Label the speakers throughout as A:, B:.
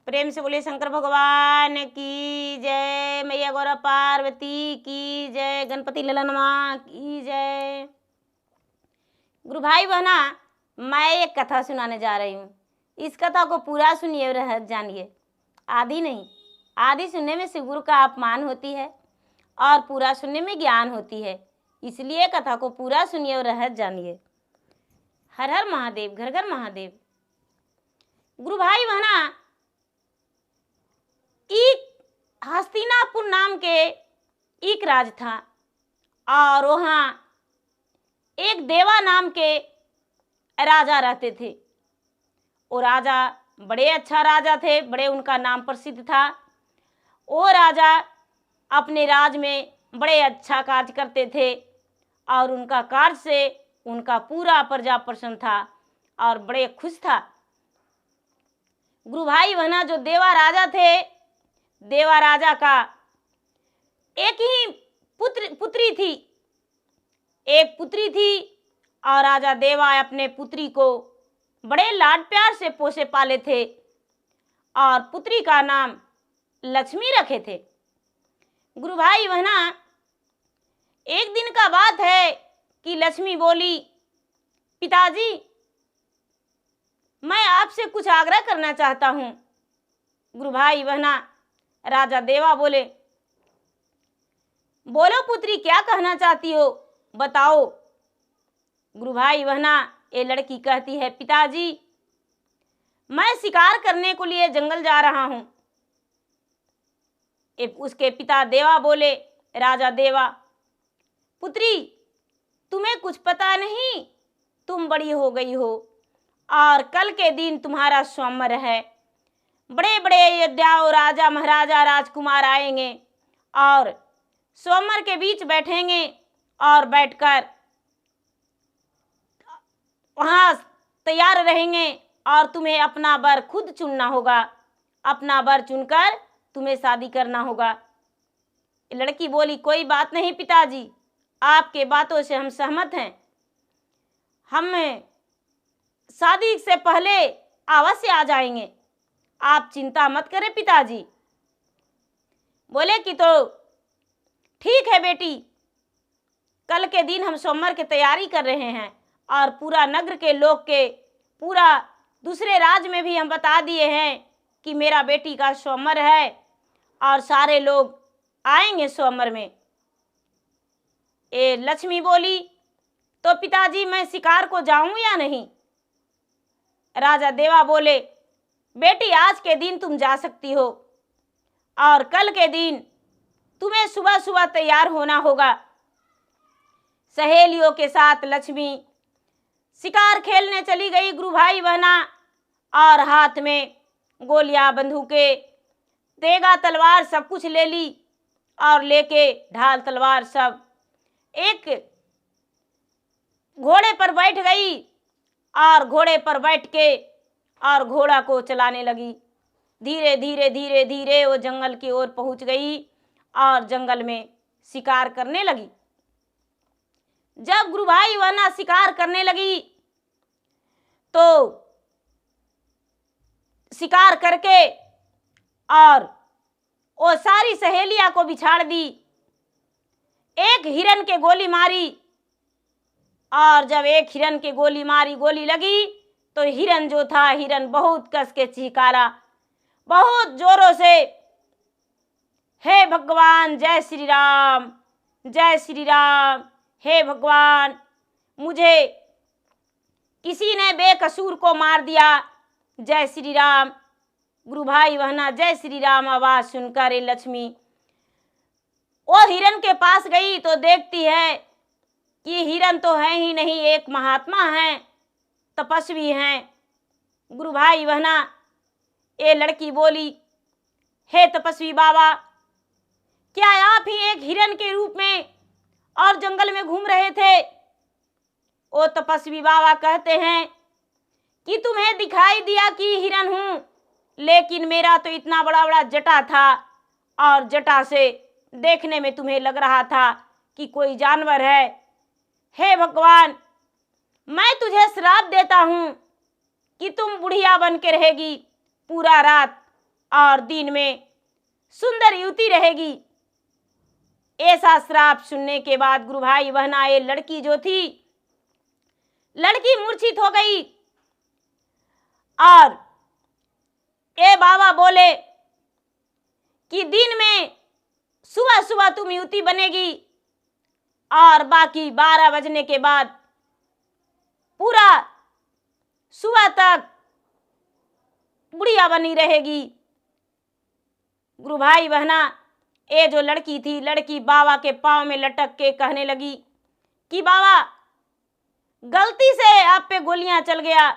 A: प्रेम से बोलिए शंकर भगवान की जय, मैया गौरा पार्वती की जय, गणपति ललनमा की जय। गुरु भाई बहना, मैं एक कथा सुनाने जा रही हूँ। इस कथा को पूरा सुनिए और जानिए, आधी नहीं। आधी सुनने में शिव गुरु का अपमान होती है और पूरा सुनने में ज्ञान होती है, इसलिए कथा को पूरा सुनिए और रहस्य जानिए। हर हर महादेव, घर घर महादेव। गुरु भाई बहना, एक हस्तिनापुर नाम के एक राज था और वहाँ एक देवा नाम के राजा रहते थे। वो राजा बड़े अच्छा राजा थे, बड़े उनका नाम प्रसिद्ध था। वो राजा अपने राज में बड़े अच्छा कार्य करते थे और उनका कार्य से उनका पूरा प्रजा प्रसन्न था और बड़े खुश था। गुरु भाई बहना, जो देवा राजा थे, देवा राजा का एक ही पुत्री थी, एक पुत्री थी और राजा देवा अपने पुत्री को बड़े लाड प्यार से पोसे पाले थे और पुत्री का नाम लक्ष्मी रखे थे। गुरु भाई बहना, एक दिन का बात है कि लक्ष्मी बोली, पिताजी मैं आपसे कुछ आग्रह करना चाहता हूँ। गुरु भाई बहना, राजा देवा बोले, बोलो पुत्री, क्या कहना चाहती हो, बताओ। गुरु भाई बहना, ये लड़की कहती है, पिताजी मैं शिकार करने के लिए जंगल जा रहा हूँ। उसके पिता देवा बोले, राजा देवा, पुत्री तुम्हें कुछ पता नहीं, तुम बड़ी हो गई हो और कल के दिन तुम्हारा स्वयंवर है। बड़े बड़े अयोध्या और राजा महाराजा राजकुमार आएंगे और स्वयंवर के बीच बैठेंगे और बैठकर वहाँ तैयार रहेंगे और तुम्हें अपना वर खुद चुनना होगा। अपना वर चुनकर तुम्हें शादी करना होगा। लड़की बोली, कोई बात नहीं पिताजी, आपके बातों से हम सहमत हैं। हम शादी से पहले अवश्य आ जाएंगे, आप चिंता मत करें पिताजी। बोले कि तो ठीक है बेटी, कल के दिन हम स्वयंवर की तैयारी कर रहे हैं और पूरा नगर के लोग के, पूरा दूसरे राज्य में भी हम बता दिए हैं कि मेरा बेटी का स्वयंवर है और सारे लोग आएंगे स्वयंवर में। ये लक्ष्मी बोली, तो पिताजी मैं शिकार को जाऊं या नहीं। राजा देवा बोले, बेटी आज के दिन तुम जा सकती हो और कल के दिन तुम्हें सुबह सुबह तैयार होना होगा। सहेलियों के साथ लक्ष्मी शिकार खेलने चली गई गुरु भाई बहना, और हाथ में गोलियां, बंदूकें, तेगा, तलवार सब कुछ ले ली और लेके ढाल तलवार सब एक घोड़े पर बैठ गई और घोड़े पर बैठ के और घोड़ा को चलाने लगी। धीरे धीरे धीरे धीरे वो जंगल की ओर पहुंच गई और जंगल में शिकार करने लगी। जब गुरु भाई बहना शिकार करने लगी तो शिकार करके और वो सारी सहेलियां को बिछाड़ दी। एक हिरन के गोली मारी और जब एक हिरन के गोली मारी, गोली लगी तो हिरन जो था, हिरन बहुत कस के चिल्लाया, बहुत जोरों से, हे भगवान, जय श्री राम, जय श्री राम, हे भगवान मुझे किसी ने बेकसूर को मार दिया, जय श्री राम। गुरु भाई बहना, जय श्री राम आवाज सुनकर ये लक्ष्मी वो हिरन के पास गई तो देखती है कि हिरन तो है ही नहीं, एक महात्मा हैं, तपस्वी हैं। गुरु भाई बहना, ये लड़की बोली, हे तपस्वी बाबा, क्या आप ही एक हिरन के रूप में और जंगल में घूम रहे थे। वो तपस्वी बाबा कहते हैं कि तुम्हें दिखाई दिया कि हिरन हूं, लेकिन मेरा तो इतना बड़ा बड़ा जटा था और जटा से देखने में तुम्हें लग रहा था कि कोई जानवर है। हे भगवान, मैं तुझे श्राप देता हूं कि तुम बुढ़िया बन के रहेगी, पूरा रात और दिन में सुंदर युवती रहेगी। ऐसा श्राप सुनने के बाद गुरु भाई बहना ये लड़की जो थी, लड़की मूर्छित हो गई और ए बाबा बोले कि दिन में सुबह सुबह तुम युवती बनेगी और बाकी 12 बजने के बाद पूरा सुबह तक बुढ़िया बनी रहेगी। गुरु भाई बहना ये जो लड़की थी, लड़की बाबा के पांव में लटक के कहने लगी कि बाबा गलती से आप पे गोलियां चल गया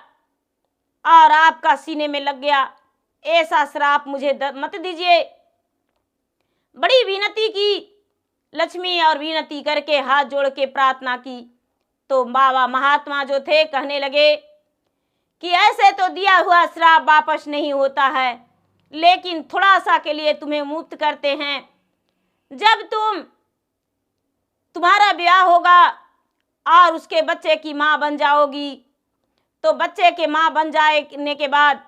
A: और आपका सीने में लग गया, ऐसा श्राप मुझे मत दीजिए। बड़ी विनती की लक्ष्मी और विनती करके हाथ जोड़ के प्रार्थना की तो बाबा महात्मा जो थे कहने लगे कि ऐसे तो दिया हुआ श्राप वापस नहीं होता है, लेकिन थोड़ा सा के लिए तुम्हें मुक्त करते हैं। जब तुम्हारा ब्याह होगा और उसके बच्चे की माँ बन जाओगी तो बच्चे के माँ बन जाने के बाद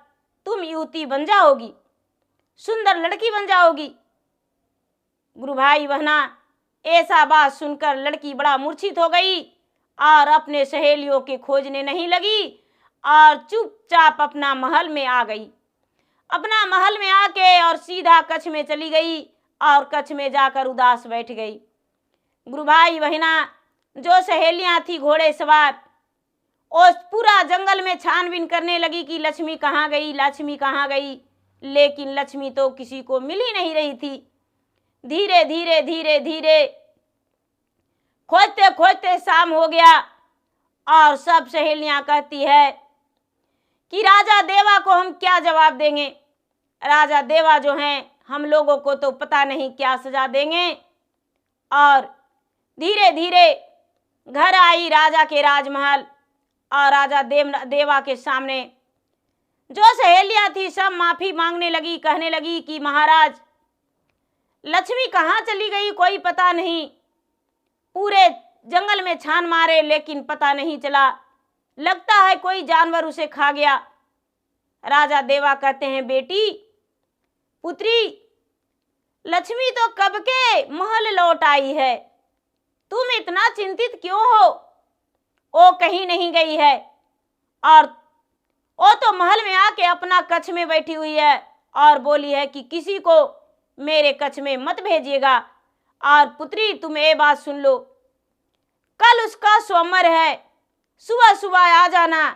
A: तुम युवती बन जाओगी, सुंदर लड़की बन जाओगी। गुरु भाई बहना ऐसा बात सुनकर लड़की बड़ा मूर्छित हो गई और अपने सहेलियों के खोजने नहीं लगी और चुपचाप अपना महल में आ गई। अपना महल में आके और सीधा कच्छ में चली गई और कच्छ में जाकर उदास बैठ गई। गुरु भाई बहना जो सहेलियां थी घोड़े सवार, और पूरा जंगल में छानबीन करने लगी कि लक्ष्मी कहाँ गई, लक्ष्मी कहाँ गई, लेकिन लक्ष्मी तो किसी को मिल ही नहीं रही थी। धीरे धीरे धीरे धीरे खोजते खोजते शाम हो गया और सब सहेलियां कहती है कि राजा देवा को हम क्या जवाब देंगे। राजा देवा जो हैं हम लोगों को तो पता नहीं क्या सजा देंगे। और धीरे धीरे घर आई राजा के राजमहल और राजा देवा के सामने जो सहेलियां थी सब माफी मांगने लगी, कहने लगी कि महाराज लक्ष्मी कहाँ चली गई कोई पता नहीं, पूरे जंगल में छान मारे लेकिन पता नहीं चला, लगता है कोई जानवर उसे खा गया। राजा देवा कहते हैं बेटी पुत्री लक्ष्मी तो कब के महल लौट आई है, तुम इतना चिंतित क्यों हो, वो कहीं नहीं गई है और वो तो महल में आके अपना कच्छ में बैठी हुई है और बोली है कि किसी को मेरे कच्छ में मत भेजिएगा। और पुत्री तुम ये बात सुन लो, कल उसका स्वयंवर है, सुबह सुबह आ जाना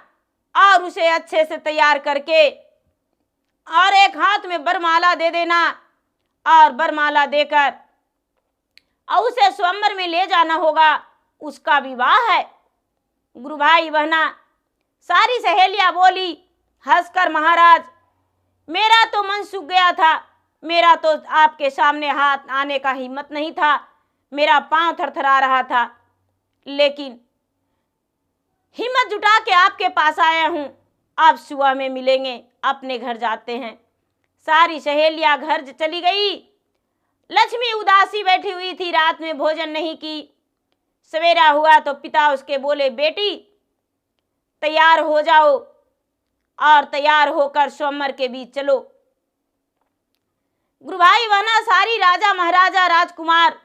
A: और उसे अच्छे से तैयार करके और एक हाथ में बरमाला दे देना और बरमाला देकर और उसे स्वयंवर में ले जाना होगा, उसका विवाह है। गुरु भाई बहना सारी सहेलियां बोली हंसकर महाराज मेरा तो मन सूख गया था, मेरा तो आपके सामने हाथ आने का हिम्मत नहीं था, मेरा पांव थरथरा रहा था, लेकिन हिम्मत जुटा के आपके पास आया हूँ, आप सुबह में मिलेंगे, अपने घर जाते हैं। सारी सहेलियां घर चली गई। लक्ष्मी उदासी बैठी हुई थी, रात में भोजन नहीं की। सवेरा हुआ तो पिता उसके बोले बेटी तैयार हो जाओ और तैयार होकर स्वयंवर के बीच चलो। गुरु भाई बहना सारी राजा महाराजा राजकुमार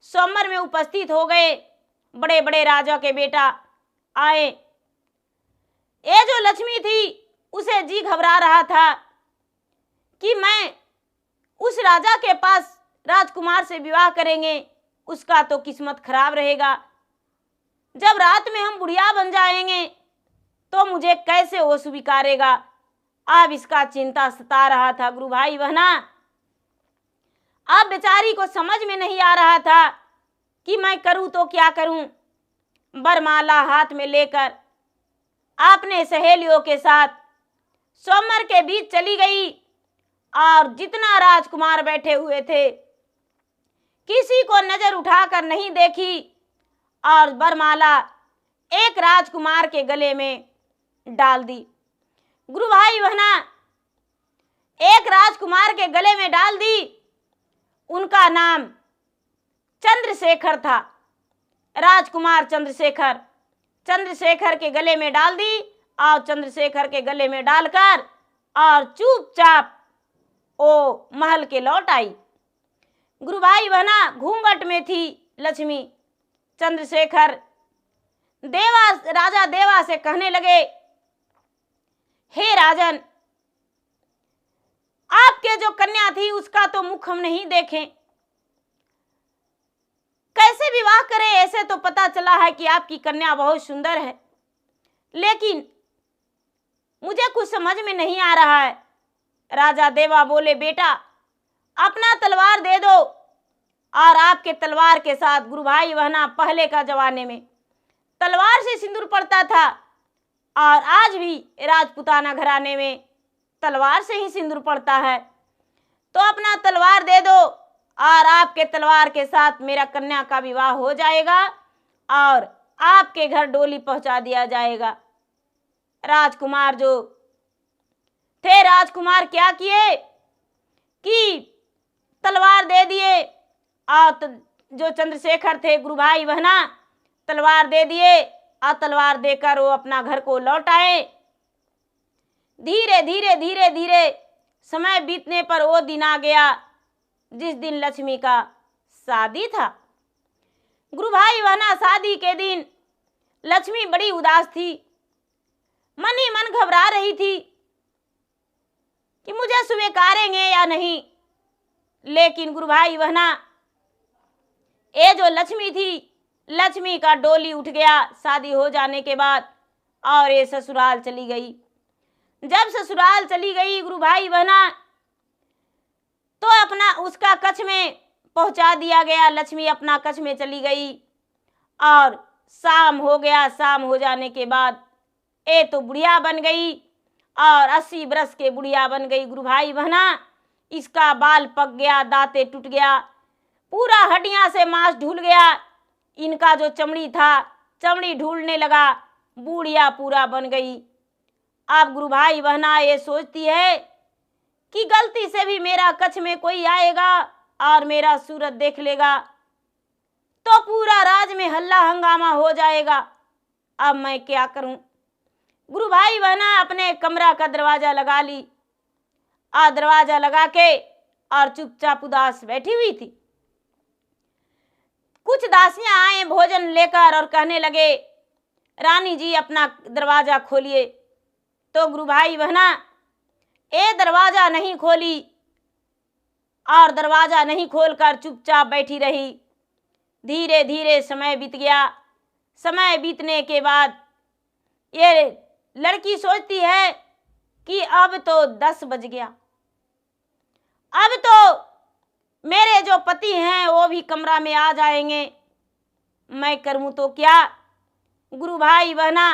A: स्वयंवर में उपस्थित हो गए। बड़े बड़े राजा के बेटा आए। ये जो लक्ष्मी थी उसे जी घबरा रहा था कि मैं उस राजा के पास राजकुमार से विवाह करेंगे, उसका तो किस्मत खराब रहेगा, जब रात में हम बुढ़िया बन जाएंगे तो मुझे कैसे वो स्वीकारेगा। अब इसका चिंता सता रहा था। गुरु भाई बहना अब बेचारी को समझ में नहीं आ रहा था कि मैं करूं तो क्या करूं। बरमाला हाथ में लेकर अपने सहेलियों के साथ स्वयंवर के बीच चली गई और जितना राजकुमार बैठे हुए थे किसी को नजर उठाकर नहीं देखी और बरमाला एक राजकुमार के गले में डाल दी। गुरु भाई बहना एक राजकुमार के गले में डाल दी। उनका नाम चंद्रशेखर था। राजकुमार चंद्रशेखर के गले में डाल दी और चंद्रशेखर के गले में डालकर और चुपचाप वो महल के लौट आई। गुरु भाई बहना घूंघट में थी लक्ष्मी। चंद्रशेखर राजा देवा से कहने लगे, हे राजन, आपके जो कन्या थी उसका तो मुख हम नहीं देखें, कैसे विवाह करें? ऐसे तो पता चला है कि आपकी कन्या बहुत सुंदर है, लेकिन मुझे कुछ समझ में नहीं आ रहा है। राजा देवा बोले, बेटा अपना तलवार दे दो। और आपके तलवार के साथ गुरु भाई बहना पहले का जमाने में तलवार से सिंदूर पड़ता था, और आज भी राजपूताना घराने में तलवार से ही सिंदूर पड़ता है। तो अपना तलवार दे दो और आपके तलवार के साथ मेरा कन्या का विवाह हो जाएगा और आपके घर डोली पहुंचा दिया जाएगा। राजकुमार जो थे, राजकुमार क्या किए कि तलवार दे दिए, और जो चंद्रशेखर थे गुरु भाई बहना तलवार दे दिए, और तलवार देकर वो अपना घर को लौट आए। धीरे धीरे धीरे धीरे समय बीतने पर वो दिन आ गया जिस दिन लक्ष्मी का शादी था। गुरु भाई बहना शादी के दिन लक्ष्मी बड़ी उदास थी, मन ही मन घबरा रही थी कि मुझे स्वीकारेंगे या नहीं। लेकिन गुरु भाई बहना ये जो लक्ष्मी थी, लक्ष्मी का डोली उठ गया शादी हो जाने के बाद, और ये ससुराल चली गई। जब ससुराल चली गई गुरु भाई बहना, तो अपना उसका कच्छ में पहुंचा दिया गया। लक्ष्मी अपना कच्छ में चली गई और शाम हो गया। शाम हो जाने के बाद ये तो बुढ़िया बन गई और 80 बरस के बुढ़िया बन गई गुरु भाई बहना। इसका बाल पक गया, दांते टूट गया, पूरा हड्डियां से मांस ढूल गया। इनका जो चमड़ी था, चमड़ी ढूलने लगा, बूढ़िया पूरा बन गई। अब गुरु भाई बहना ये सोचती है कि गलती से भी मेरा कच्छ में कोई आएगा और मेरा सूरत देख लेगा तो पूरा राज में हल्ला हंगामा हो जाएगा। अब मैं क्या करूं? गुरु भाई बहना अपने कमरा का दरवाजा लगा ली, और दरवाजा लगा के और चुपचाप उदास बैठी हुई थी। कुछ दासियां आए भोजन लेकर और कहने लगे, रानी जी अपना दरवाजा खोलिए। तो गुरु भाई बहना ये दरवाजा नहीं खोली और दरवाजा नहीं खोलकर चुपचाप बैठी रही। धीरे धीरे समय बीत गया। समय बीतने के बाद ये लड़की सोचती है कि अब तो 10 बज गया, अब तो मेरे जो पति हैं वो भी कमरा में आ जाएंगे, मैं करूं तो क्या? गुरु भाई बहना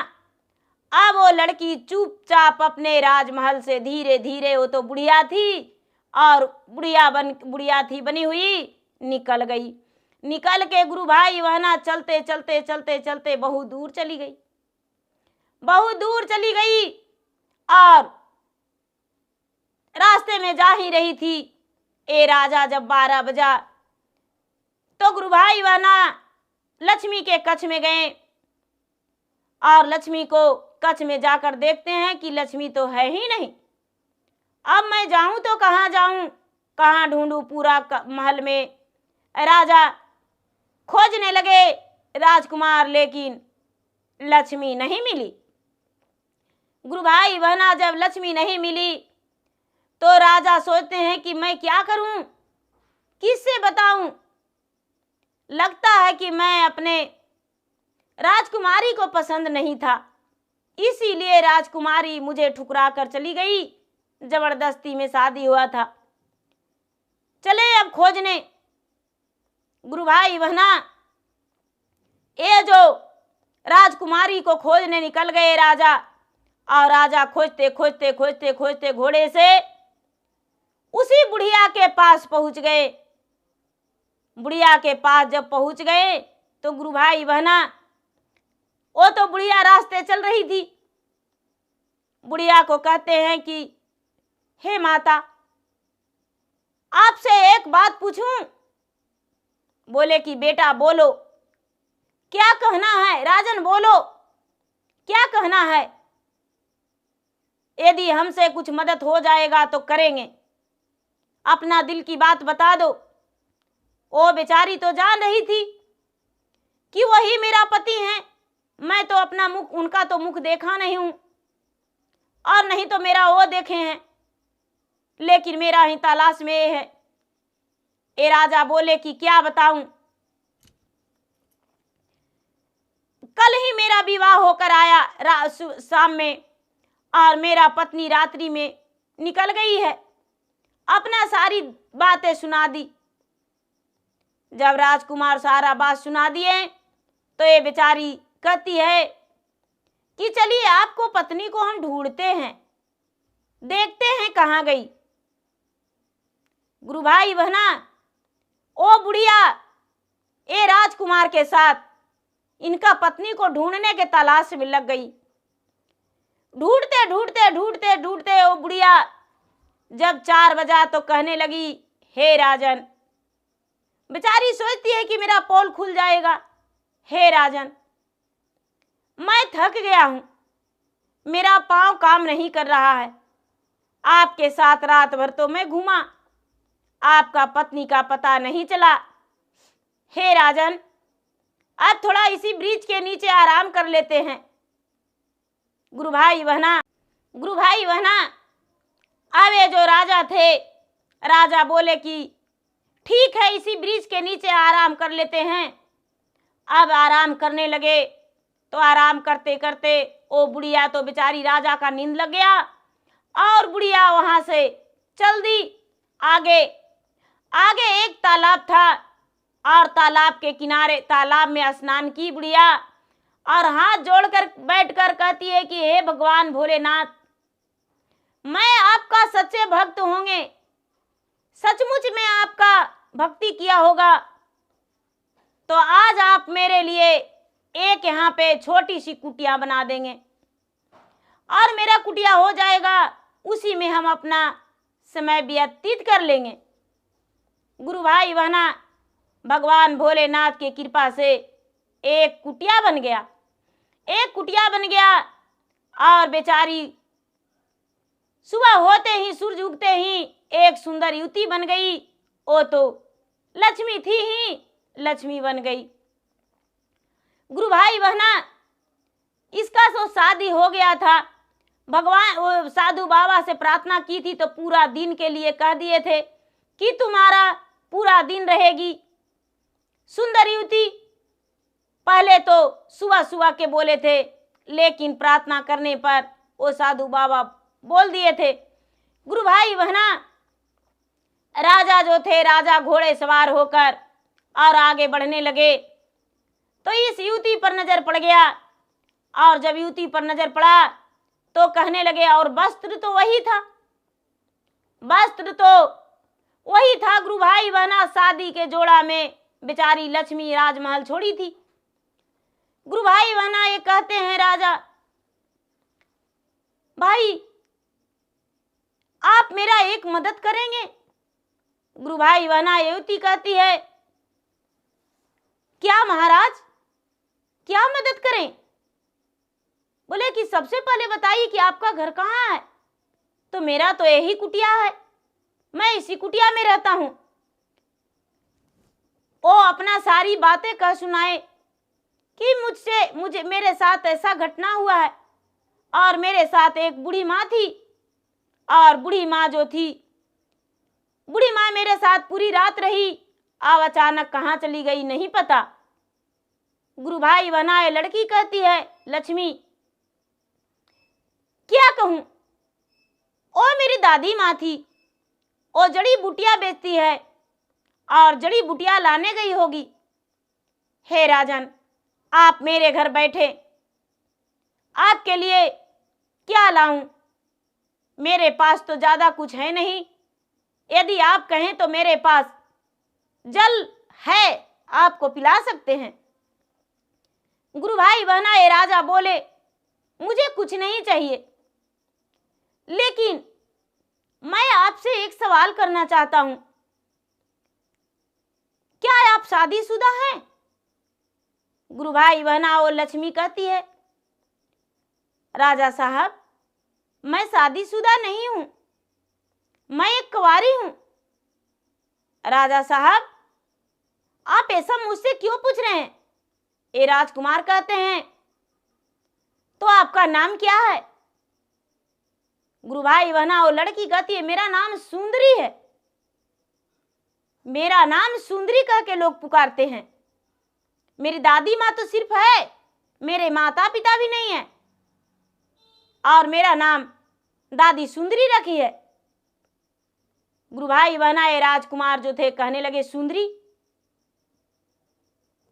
A: अब वो लड़की चुपचाप अपने राजमहल से धीरे धीरे, वो तो बुढ़िया थी और बुढ़िया थी बनी हुई, निकल गई। निकल के गुरु भाई बहना चलते चलते चलते चलते बहुत दूर चली गई, बहुत दूर चली गई। और रास्ते में जा ही रही थी, ए राजा जब 12 बजा तो गुरु भाई बहना लक्ष्मी के कच्छ में गए और लक्ष्मी को कच्छ में जाकर देखते हैं कि लक्ष्मी तो है ही नहीं। अब मैं जाऊं तो कहाँ जाऊं, कहाँ ढूंढूं पूरा महल में। राजा खोजने लगे राजकुमार, लेकिन लक्ष्मी नहीं मिली। गुरु भाई बहना जब लक्ष्मी नहीं मिली तो राजा सोचते हैं कि मैं क्या करूं, किससे बताऊं। लगता है कि मैं अपने राजकुमारी को पसंद नहीं था, इसीलिए राजकुमारी मुझे ठुकरा कर चली गई। जबरदस्ती में शादी हुआ था। चले अब खोजने। गुरु भाई बहना ये जो राजकुमारी को खोजने निकल गए राजा, और राजा खोजते खोजते खोजते खोजते घोड़े से उसी बुढ़िया के पास पहुंच गए। बुढ़िया के पास जब पहुंच गए तो गुरु भाई बहना वो तो बुढ़िया रास्ते चल रही थी। बुढ़िया को कहते हैं कि हे माता, आपसे एक बात पूछूं? बोले कि बेटा बोलो, क्या कहना है? राजन बोलो, क्या कहना है? यदि हमसे कुछ मदद हो जाएगा तो करेंगे, अपना दिल की बात बता दो। वो बेचारी तो जान रही थी कि वही मेरा पति है। मैं तो अपना मुख, उनका तो मुख देखा नहीं हूं और नहीं तो मेरा वो देखे हैं, लेकिन मेरा ही तलाश में ये है। ये राजा बोले कि क्या बताऊं, कल ही मेरा विवाह होकर आया शाम में और मेरा पत्नी रात्रि में निकल गई है। अपना सारी बातें सुना दी। जब राजकुमार सारा बात सुना दिए तो ये बेचारी कहती है कि चलिए आपको पत्नी को हम ढूंढते हैं, देखते हैं कहाँ गई। गुरु भाई बहना, ओ बुढ़िया ए राजकुमार के साथ इनका पत्नी को ढूंढने के तलाश में लग गई। ढूंढते ढूंढते ढूंढते ढूंढते वो बुढ़िया जब 4 बजा तो कहने लगी, हे राजन। बेचारी सोचती है कि मेरा पोल खुल जाएगा। हे राजन, मैं थक गया हूं, मेरा पांव काम नहीं कर रहा है। आपके साथ रात भर तो मैं घूमा, आपका पत्नी का पता नहीं चला। हे राजन, अब थोड़ा इसी ब्रिज के नीचे आराम कर लेते हैं। गुरु भाई बहना, अब ये जो राजा थे, राजा बोले कि ठीक है, इसी ब्रिज के नीचे आराम कर लेते हैं। अब आराम करने लगे तो आराम करते करते वो बुढ़िया तो बेचारी राजा का नींद लग गया और बुढ़िया वहां से चल दी। आगे आगे एक तालाब था और तालाब के किनारे तालाब में स्नान की बुढ़िया और हाथ जोड़कर बैठकर कहती है कि हे भगवान भोलेनाथ, मैं आपका सच्चे भक्त होंगे, सचमुच में आपका भक्ति किया होगा तो आज आप मेरे लिए एक यहाँ पे छोटी सी कुटिया बना देंगे और मेरा कुटिया हो जाएगा, उसी में हम अपना समय व्यतीत कर लेंगे। गुरु भाई बहना, भगवान भोलेनाथ की कृपा से एक कुटिया बन गया और बेचारी सुबह होते ही, सूरज उगते ही एक सुंदर युवती बन गई। वो तो लक्ष्मी थी ही, लक्ष्मी बन गई। गुरु भाई बहना, इसका तो शादी हो गया था। भगवान वो साधु बाबा से प्रार्थना की थी तो पूरा दिन के लिए कह दिए थे कि तुम्हारा पूरा दिन रहेगी। सुंदर युवती पहले तो सुबह सुबह के बोले थे, लेकिन प्रार्थना करने पर वो साधु बाबा बोल दिए थे। गुरु भाई बहना, राजा जो थे, राजा घोड़े सवार होकर और आगे बढ़ने लगे तो इस युवती पर नजर पड़ गया और जब युवती पर नजर पड़ा तो कहने लगे, और वस्त्र तो वही था गुरु भाई बहना। शादी के जोड़ा में बेचारी लक्ष्मी राजमहल छोड़ी थी। गुरु भाई बहना ये कहते हैं, राजा भाई आप मेरा एक मदद करेंगे। गुरु भाई बहना युवती कहती है, क्या महाराज, क्या मदद करें? बोले कि सबसे पहले बताइए कि आपका घर कहाँ है। तो मेरा तो यही कुटिया है, मैं इसी कुटिया में रहता हूं। वो अपना सारी बातें कह सुनाए कि मुझे मेरे साथ ऐसा घटना हुआ है और मेरे साथ एक बूढ़ी माँ थी और बूढ़ी माँ मेरे साथ पूरी रात रही, अब अचानक कहाँ चली गई नहीं पता। गुरु भाई बनाए लड़की कहती है, लक्ष्मी क्या कहूं, ओ मेरी दादी माँ थी, वो जड़ी बूटियां बेचती है और जड़ी बूटियां लाने गई होगी। हे राजन, आप मेरे घर बैठे, आपके लिए क्या लाऊं? मेरे पास तो ज्यादा कुछ है नहीं, यदि आप कहें तो मेरे पास जल है, आपको पिला सकते हैं। गुरु भाई बहना ये राजा बोले, मुझे कुछ नहीं चाहिए, लेकिन मैं आपसे एक सवाल करना चाहता हूं, क्या आप शादीशुदा हैं? गुरु भाई बहना वो लक्ष्मी कहती है, राजा साहब मैं शादीशुदा नहीं हूं, मैं एक कुंवारी हूं, राजा साहब, आप ऐसा मुझसे क्यों पूछ रहे हैं? ये राजकुमार कहते हैं, तो आपका नाम क्या है? गुरु भाई बहना वो लड़की कहती है, मेरा नाम सुंदरी है। मेरा नाम सुंदरी कह के लोग पुकारते हैं। मेरी दादी माँ तो सिर्फ है, मेरे माता पिता भी नहीं है, और मेरा नाम दादी सुंदरी रखी है। गुरु भाई बहना ये राजकुमार जो थे कहने लगे, सुंदरी,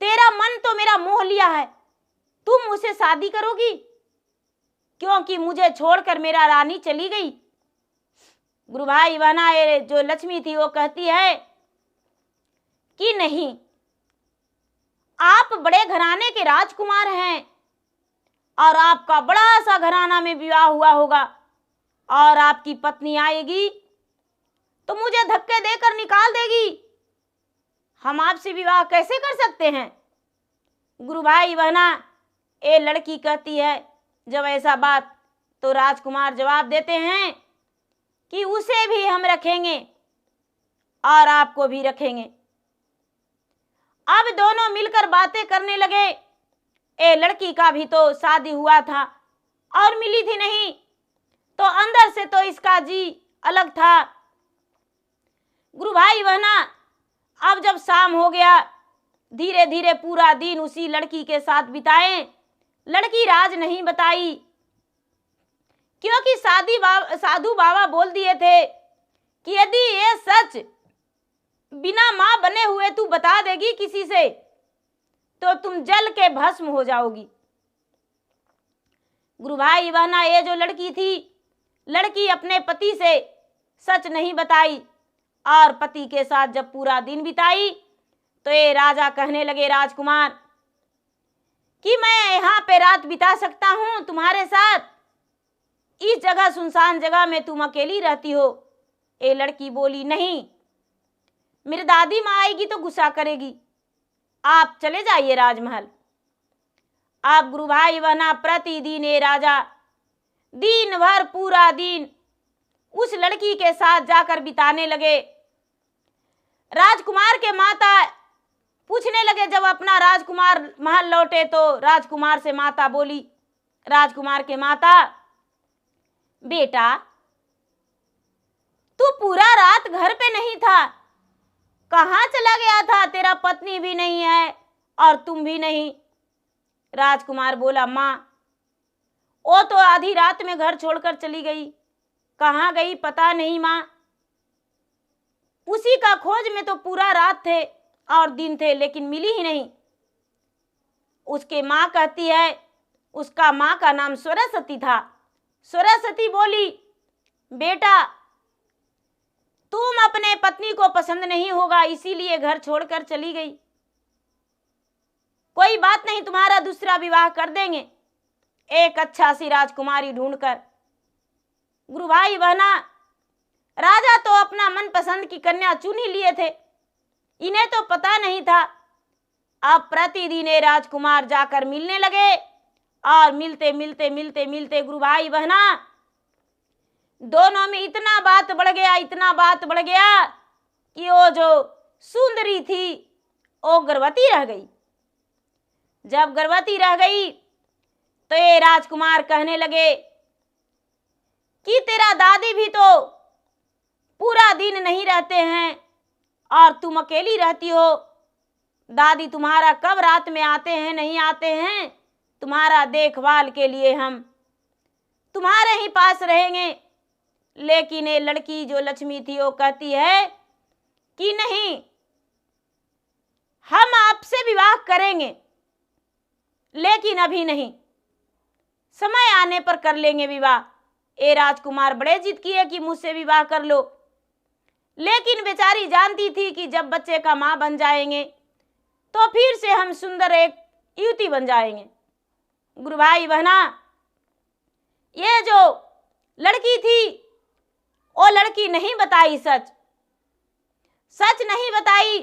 A: तेरा मन तो मेरा मोह लिया है, तुम मुझसे शादी करोगी? क्योंकि मुझे छोड़कर मेरा रानी चली गई। गुरु भाई बहना ये जो लक्ष्मी थी वो कहती है कि नहीं, आप बड़े घराने के राजकुमार हैं और आपका बड़ा सा घराना में विवाह हुआ होगा, और आपकी पत्नी आएगी तो मुझे धक्के देकर निकाल देगी। हम आपसे विवाह कैसे कर सकते हैं? गुरु भाई बहना ये लड़की कहती है जब ऐसा बात, तो राजकुमार जवाब देते हैं कि उसे भी हम रखेंगे और आपको भी रखेंगे। अब दोनों मिलकर बातें करने लगे। ए लड़की का भी तो शादी हुआ था और मिली थी नहीं, तो अंदर से तो इसका जी अलग था। गुरु भाई बहना अब जब शाम हो गया, धीरे धीरे पूरा दिन उसी लड़की के साथ बिताए। लड़की राज नहीं बताई, क्योंकि साधु बाबा बोल दिए थे कि यदि ये सच बिना मां बने हुए तू बता देगी किसी से, तो तुम जल के भस्म हो जाओगी। गुरु भाई बहना ये जो लड़की थी, लड़की अपने पति से सच नहीं बताई, और पति के साथ जब पूरा दिन बिताई तो ये राजा कहने लगे, राजकुमार, कि मैं यहाँ पे रात बिता सकता हूँ तुम्हारे साथ? इस जगह सुनसान जगह में तुम अकेली रहती हो। ये लड़की बोली, नहीं, मेरी दादी माँ आएगी तो गुस्सा करेगी, आप चले जाइए राजमहल। आप गुरु भाई बहना प्रतिदिन ये राजा दिन भर पूरा दिन उस लड़की के साथ जाकर बिताने लगे। राजकुमार के माता पूछने लगे, जब अपना राजकुमार महल लौटे तो राजकुमार से माता बोली, राजकुमार के माता, बेटा तू पूरा रात घर पे नहीं था, कहाँ चला गया था? तेरा पत्नी भी नहीं है और तुम भी नहीं। राजकुमार बोला, माँ वो तो आधी रात में घर छोड़कर चली गई, कहाँ गई पता नहीं माँ। उसी का खोज में तो पूरा रात थे और दिन थे, लेकिन मिली ही नहीं। उसके माँ कहती है, उसका माँ का नाम सरस्वती था। सरस्वती बोली, बेटा तुम अपने पत्नी को पसंद नहीं होगा, इसीलिए घर छोड़कर चली गई। कोई बात नहीं, तुम्हारा दूसरा विवाह कर देंगे एक अच्छा सी राजकुमारी ढूंढकर। गुरु भाई बहना राजा तो अपना मनपसंद की कन्या चुन ही लिए थे, इन्हें तो पता नहीं था। अब प्रतिदिन ये राजकुमार जाकर मिलने लगे, और मिलते मिलते मिलते मिलते गुरु भाई बहना दोनों में इतना बात बढ़ गया, इतना बात बढ़ गया कि वो जो सुंदरी थी वो गर्भवती रह गई। जब गर्भवती रह गई तो ये राजकुमार कहने लगे कि तेरा दादी भी तो पूरा दिन नहीं रहते हैं और तुम अकेली रहती हो। दादी तुम्हारा कब रात में आते हैं नहीं आते हैं, तुम्हारा देखभाल के लिए हम तुम्हारे ही पास रहेंगे। लेकिन ये लड़की जो लक्ष्मी थी वो कहती है कि नहीं, हम आपसे विवाह करेंगे, लेकिन अभी नहीं, समय आने पर कर लेंगे विवाह। ए राजकुमार बड़े जिद किए कि मुझसे विवाह कर लो, लेकिन बेचारी जानती थी कि जब बच्चे का माँ बन जाएंगे तो फिर से हम सुंदर एक युवती बन जाएंगे। गुरु भाई बहना ये जो लड़की थी वो लड़की नहीं बताई, सच नहीं बताई।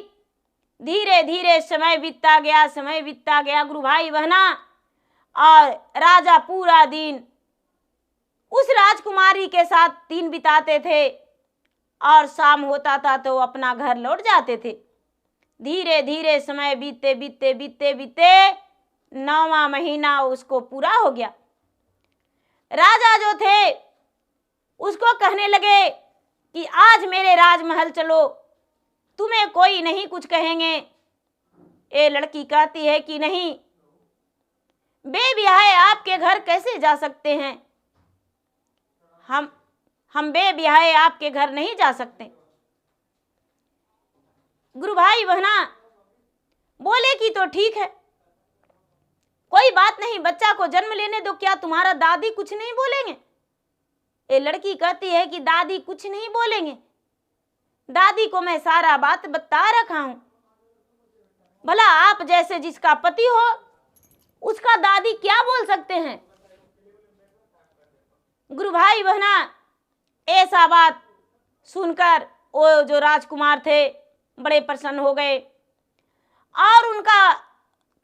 A: धीरे धीरे समय बीतता गया, समय बीतता गया गुरु भाई बहना, और राजा पूरा दिन उस राजकुमारी के साथ दिन बिताते थे। और शाम होता था तो अपना घर लौट जाते थे। धीरे धीरे समय बीतते बीतते बीतते बीतते 9वां महीना उसको पूरा हो गया। राजा जो थे उसको कहने लगे कि आज मेरे राजमहल चलो, तुम्हें कोई नहीं कुछ कहेंगे। ये लड़की कहती है कि नहीं, बेब्याहे आपके घर कैसे जा सकते हैं? हम बेब्याहे आपके घर नहीं जा सकते। गुरु भाई बहना बोले कि तो ठीक है, कोई बात नहीं, बच्चा को जन्म लेने दो, क्या तुम्हारा दादी कुछ नहीं बोलेंगे? ये लड़की कहती है कि दादी कुछ नहीं बोलेंगे, दादी को मैं सारा बात बता रखा हूं। भला आप जैसे जिसका पति हो उसका दादी क्या बोल सकते हैं? गुरु भाई बहना ऐसा बात सुनकर वो जो राजकुमार थे बड़े प्रसन्न हो गए और उनका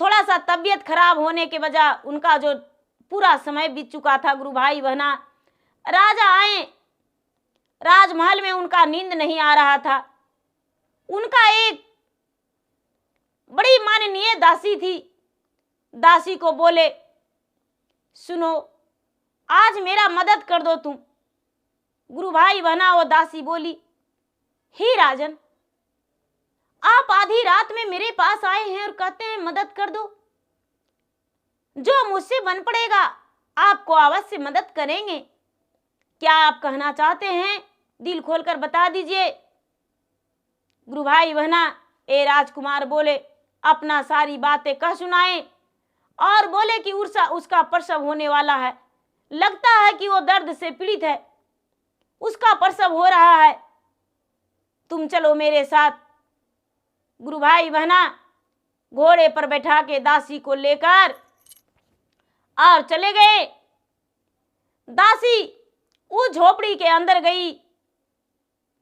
A: थोड़ा सा तबीयत खराब होने के वजह उनका जो पूरा समय बीत चुका था। गुरु भाई बहना राजा आए, राजमहल में उनका नींद नहीं आ रहा था। उनका एक बड़ी माननीय दासी थी, दासी को बोले, सुनो आज मेरा मदद कर दो तुम। गुरु भाई बहना वो दासी बोली, हे राजन, आप आधी रात में मेरे पास आए हैं और कहते हैं मदद कर दो। जो मुझसे बन पड़ेगा आपको अवश्य मदद करेंगे। क्या आप कहना चाहते हैं? दिल खोलकर बता दीजिए। गुरु भाई बहना ए राजकुमार बोले, अपना सारी बातें कह सुनाए और बोले कि उसका प्रसव होने वाला है, लगता है कि वो दर्द से पीड़ित है, उसका प्रसव हो रहा है, तुम चलो मेरे साथ। गुरु भाई बहना घोड़े पर बैठा के दासी को लेकर और चले गए। दासी वो झोपड़ी के अंदर गई।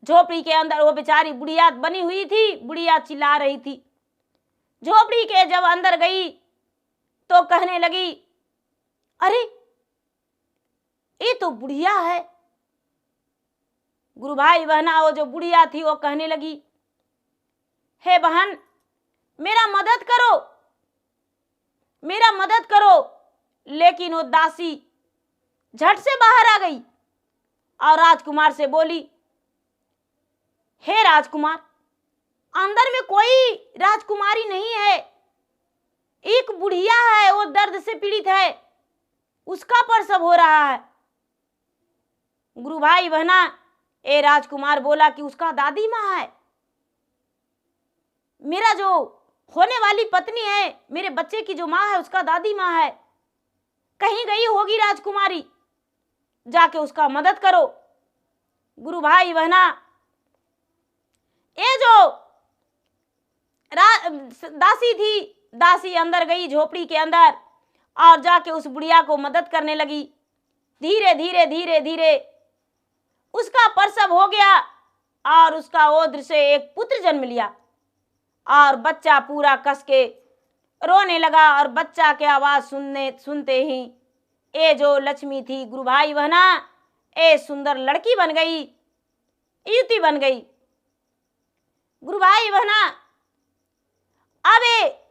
A: झोपड़ी के अंदर वो बेचारी बुढ़िया बनी हुई थी, बुढ़िया चिल्ला रही थी। झोपड़ी के जब अंदर गई तो कहने लगी, अरे ये तो बुढ़िया है। गुरु भाई बहना वो जो बुढ़िया थी वो कहने लगी, हे बहन मेरा मदद करो, मेरा मदद करो। लेकिन वो दासी झट से बाहर आ गई और राजकुमार से बोली, हे राजकुमार, अंदर में कोई राजकुमारी नहीं है, एक बुढ़िया है, वो दर्द से पीड़ित है, उसका प्रसव हो रहा है। गुरु भाई बहना ए राजकुमार बोला कि उसका दादी माँ है, मेरा जो होने वाली पत्नी है, मेरे बच्चे की जो माँ है उसका दादी माँ है, कहीं गई होगी राजकुमारी, जाके उसका मदद करो। गुरु भाई बहना ये जो दासी थी, दासी अंदर गई झोपड़ी के अंदर और जाके उस बुढ़िया को मदद करने लगी। धीरे धीरे धीरे धीरे उसका प्रसव हो गया और उसका ओद्र से एक पुत्र जन्म लिया और बच्चा पूरा कस के रोने लगा। और बच्चा के आवाज सुनते ही ये जो लक्ष्मी थी गुरु भाई बहना ए सुंदर लड़की बन गई, युवती बन गई। गुरु भाई बहना अब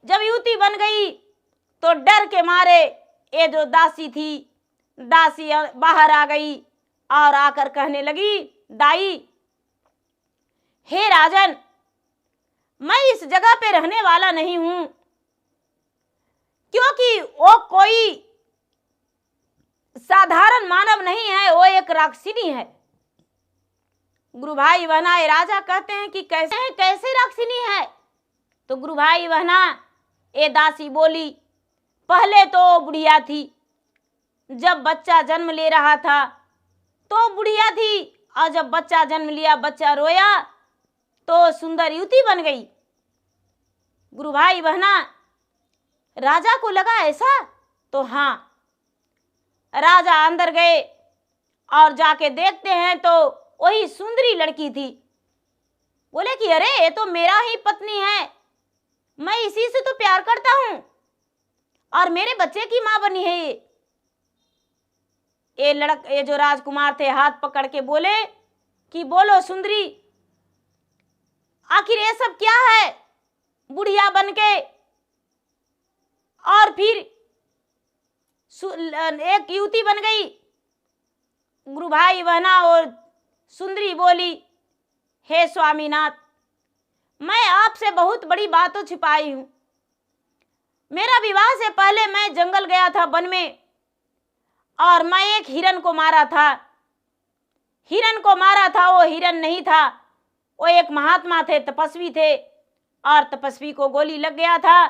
A: जब युवती बन गई तो डर के मारे ये जो दासी थी, दासी बाहर आ गई और आकर कहने लगी, दाई हे राजन, मैं इस जगह पे रहने वाला नहीं हूं, क्योंकि वो कोई साधारण मानव नहीं है, वो एक राक्षिनी है। गुरु भाई बहना राजा कहते हैं कि कैसे राक्षिनी है? तो गुरु भाई बहना ये दासी बोली, पहले तो बुढ़िया थी, जब बच्चा जन्म ले रहा था तो बुढ़िया थी, और जब बच्चा जन्म लिया, बच्चा रोया तो सुंदर युवती बन गई। गुरु भाई बहना राजा को लगा ऐसा, तो हाँ, राजा अंदर गए और जाके देखते हैं तो वही सुंदरी लड़की थी। बोले कि अरे ये तो मेरा ही पत्नी है, मैं इसी से तो प्यार करता हूं और मेरे बच्चे की मां बनी है। ये जो राजकुमार थे हाथ पकड़ के बोले कि बोलो सुंदरी, आखिर ये सब क्या है? बुढ़िया बनके और फिर एक युवती बन गई। गुरु भाई बहना और सुंदरी बोली, हे स्वामीनाथ, मैं आपसे बहुत बड़ी बातों छिपाई हूं। मेरा विवाह से पहले मैं जंगल गया था, वन में, और मैं एक हिरन को मारा था। हिरन को मारा था, वो हिरन नहीं था, वो एक महात्मा थे, तपस्वी थे, और तपस्वी को गोली लग गया था।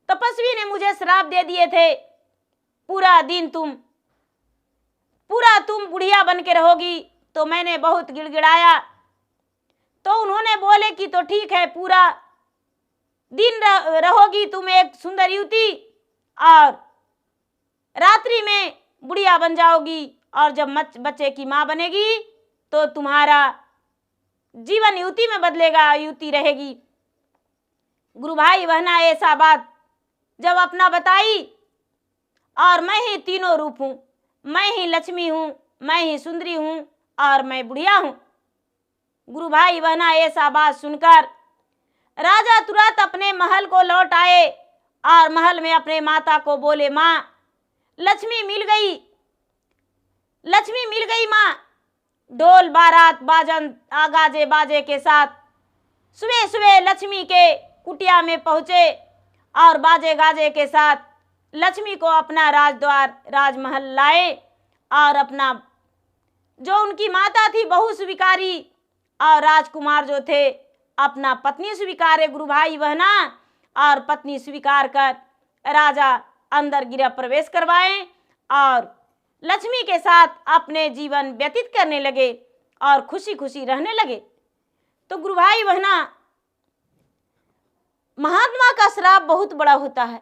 A: तपस्वी ने मुझे श्राप दे दिए थे, पूरा दिन तुम बुढ़िया बन के रहोगी। तो मैंने बहुत गिड़गिड़ाया, तो उन्होंने बोले कि तो ठीक है, पूरा दिन रहोगी तुम एक सुंदर युवती, और रात्रि में बुढ़िया बन जाओगी, और जब बच्चे की माँ बनेगी तो तुम्हारा जीवन युवती में बदलेगा, युवती रहेगी। गुरु भाई बहना ऐसा बात जब अपना बताई, और मैं ही तीनों रूप हूँ, मैं ही लक्ष्मी हूँ, मैं ही सुंदरी हूँ, और मैं बुढ़िया हूँ। गुरु भाई बहना ऐसा बात सुनकर राजा तुरंत अपने महल को लौट आए, और महल में अपने माता को बोले, माँ लक्ष्मी मिल गई, लक्ष्मी मिल गई माँ। ढोल बारात बाजन गाजे बाजे के साथ सुबह सुबह लक्ष्मी के कुटिया में पहुँचे, और बाजे गाजे के साथ लक्ष्मी को अपना राजद्वार राजमहल लाए, और अपना जो उनकी माता थी बहू स्वीकारी, और राजकुमार जो थे अपना पत्नी स्वीकारे। गुरु भाई बहना, और पत्नी स्वीकार कर राजा अंदर गृह प्रवेश करवाए, और लक्ष्मी के साथ अपने जीवन व्यतीत करने लगे, और खुशी खुशी रहने लगे। तो गुरु भाई बहना, महात्मा का श्राप बहुत बड़ा होता है,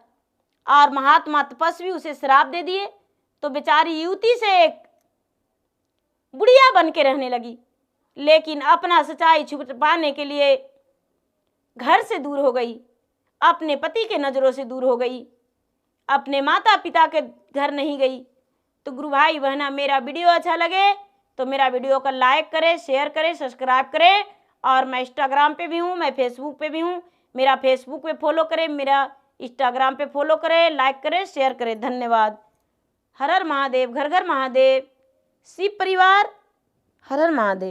A: और महात्मा तपस्वी उसे श्राप दे दिए, तो बेचारी युवती से एक बुढ़िया बन के रहने लगी, लेकिन अपना सच्चाई छुपाने के लिए घर से दूर हो गई, अपने पति के नज़रों से दूर हो गई, अपने माता पिता के घर नहीं गई। तो गुरु भाई बहना, मेरा वीडियो अच्छा लगे तो मेरा वीडियो को लाइक करें, शेयर करें, सब्सक्राइब करें। और मैं इंस्टाग्राम पे भी हूँ, मैं फेसबुक पे भी हूँ, मेरा फेसबुक पे फॉलो करें, मेरा इंस्टाग्राम पे फॉलो करें, लाइक करें, शेयर करें। धन्यवाद। हर हर महादेव, घर घर महादेव, शिव परिवार, हर हर महादेव।